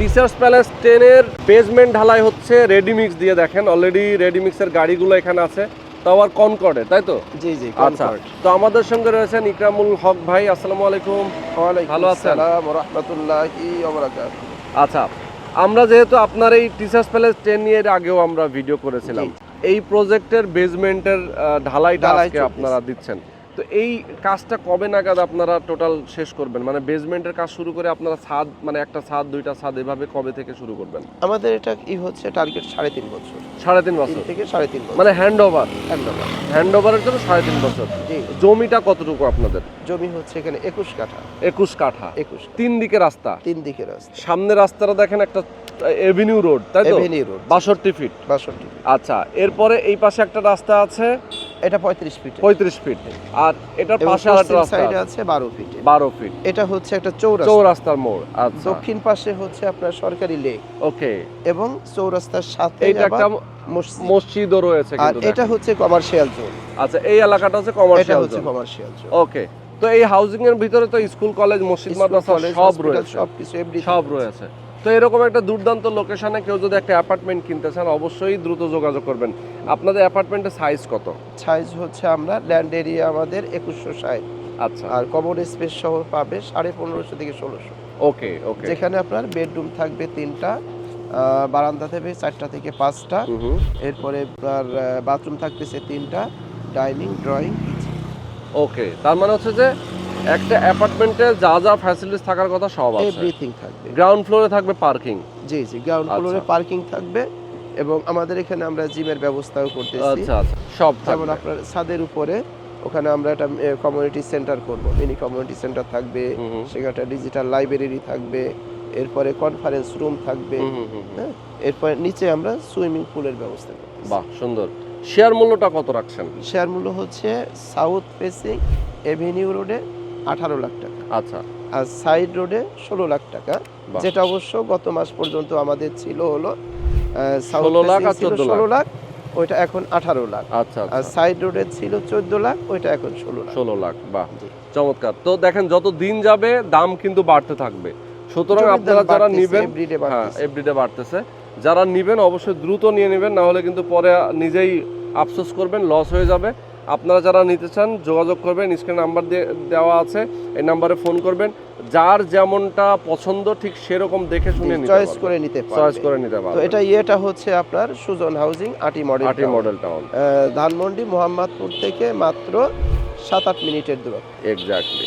Teachers palace 10 এর basement ঢালাই হচ্ছে রেডিমিক্স দিয়ে। দেখেন অলরেডি রেডিমিক্সের গাড়িগুলো এখানে আছে, তো আবার কনকর্ডে, তাই তো? জি জি। আচ্ছা, তো আমাদের সঙ্গে রয়েছেন ইকরামুল হক ভাই। আসসালামু আলাইকুম। ভালো আছেন? আসসালাম ওয়া রাহমাতুল্লাহি ওয়া বারাকাতুহু। আচ্ছা, আমরা যেহেতু আপনার এই টিচার্স প্যালেস 10 এর আগেও আমরা ভিডিও করেছিলাম, এই প্রজেক্টের বেসমেন্টের ঢালাইটা আজকে আপনারা দিচ্ছেন। তো এই কাজটা কবে নাগাদ আপনারা টোটাল শেষ করবেন? মানে বেসমেন্টের কাজ শুরু করে আপনারা ছাদ, মানে একটা ছাদ, দুইটা ছাদ, এভাবে কবে থেকে শুরু করবেন? আমাদের এটা হচ্ছে টার্গেট 3.5 বছর। 3.5 বছর 3 থেকে 3.5 বছর। মানে হ্যান্ডওভার হ্যান্ডওভার। হ্যান্ডওভারের জন্য 3.5 বছর। জি। জমিটা কতটুকু আপনাদের? জমি হচ্ছে এখানে 21 কাঠা। 21 কাঠা। 21। তিন দিকে রাস্তা। তিন দিকে রাস্তা। সামনে রাস্তাটা দেখেন একটা এভিনিউ রোড, তাই তো? Avenue road 62 feet. 62। আচ্ছা, এরপরে এই পাশে একটা রাস্তা আছে, এটা 35 ফিট। 35 ফিট। আর এটার পাশে আরেকটা রাস্তা সাইডে আছে 12 ফিট। 12 ফিট। এটা হচ্ছে একটা চৌরাস্তা। চৌরাস্তার মোড়। আচ্ছা, দক্ষিণ পাশে হচ্ছে আপনার সরকারি লেক। ওকে। এবং চৌরাস্তার সাথে এইটা একটা মসজিদও রয়েছে আর কিন্তু। এটা হচ্ছে কমার্শিয়াল জোন। আচ্ছা, এই এলাকাটা হচ্ছে এটা কমার্শিয়াল হচ্ছে জোন। Commercial zone. ওকে। তো এই হাউজিং এর ভিতরে তো স্কুল, কলেজ, মসজিদ, মাদ্রাসা সব রয়েছে, সবকিছু সব রয়েছে। তো এরকম একটা দুর্দান্ত লোকেশনে কেউ যদি একটা অ্যাপার্টমেন্ট কিনতে চান, অবশ্যই দ্রুত যোগাযোগ করবেন। আপনাদের অ্যাপার্টমেন্টের সাইজ কত? সাইজ হচ্ছে আমরা ল্যান্ড এরিয়া আমাদের 2160। আচ্ছা, আর কমন স্পেস সহ পাবে 1550 থেকে 1600। ওকে ওকে। যেখানে আপনার বেডরুম থাকবে 3টা, বারান্দা থাকবে 4টা থেকে 5টা, এরপরে আপনার বাথরুম থাকতেছে 3টা, ডাইনিং, ড্রয়িং, কিচেন। ওকে, তার মানে হচ্ছে যে একটা অ্যাপার্টমেন্টে যা যা ফ্যাসিলিটিস থাকার কথা সব আছে। এভরিথিং থাকবে। গ্রাউন্ড ফ্লোরে থাকবে পার্কিং। জি জি, গ্রাউন্ড ফ্লোরে পার্কিং থাকবে এবং আমাদের এখানে আমরা জিমের ব্যবস্থাও করতেছি। আচ্ছা আচ্ছা, সব যেমন থাকবে। আপনার ছাদের উপরে ওখানে আমরা একটা কমিউনিটি সেন্টার করব, মিনি কমিউনিটি সেন্টার থাকবে, সেখানে একটা ডিজিটাল লাইব্রেরি থাকবে, এরপরে কনফারেন্স রুম থাকবে, হ্যাঁ, এরপরে নিচে আমরা সুইমিং পুলের ব্যবস্থা করব। বাহ, সুন্দর। শেয়ার মূল্যটা কত রাখছেন? শেয়ার মূল্য হচ্ছে সাউথ ফেসিং এভিনিউ রোডে 18 লাখ টাকা। আচ্ছা। আর সাইড রোডে 16 লাখ টাকা, যেটা অবশ্য গত মাস পর্যন্ত আমাদের ছিল হলো 16 লাখ আর 16 লাখ, ওইটা এখন 18 লাখ। আচ্ছা, আর সাইড রোডে ছিল 14 লাখ, ওইটা এখন 16 লাখ। বাহ, চমৎকার। তো দেখেন যত দিন যাবে দাম কিন্তু বাড়তে থাকবে, সুতরাং আপনারা যারা নেবেন, এভরিডে বাড়তেছে, যারা নেবেন অবশ্যই দ্রুত নিয়ে নেবেন, না হলে কিন্তু পরে নিজেই আফসোস করবেন, লস হয়ে যাবে। আপনারা যারা নিতে চান যোগাযোগ করবেন, স্ক্রিনে নাম্বার দেওয়া আছে, এই নাম্বারে ফোন করবেন। যার যেমনটা পছন্দ ঠিক সেরকম দেখে শুনে চয়েস করে নিতে পারবেন। তো এটা হচ্ছে আপনার সুজন হাউজিং আটি মডেল টাউন, ধানমন্ডি মোহাম্মদপুর থেকে মাত্র 7-8 মিনিটের দূরত্ব। এক্স্যাক্টলি।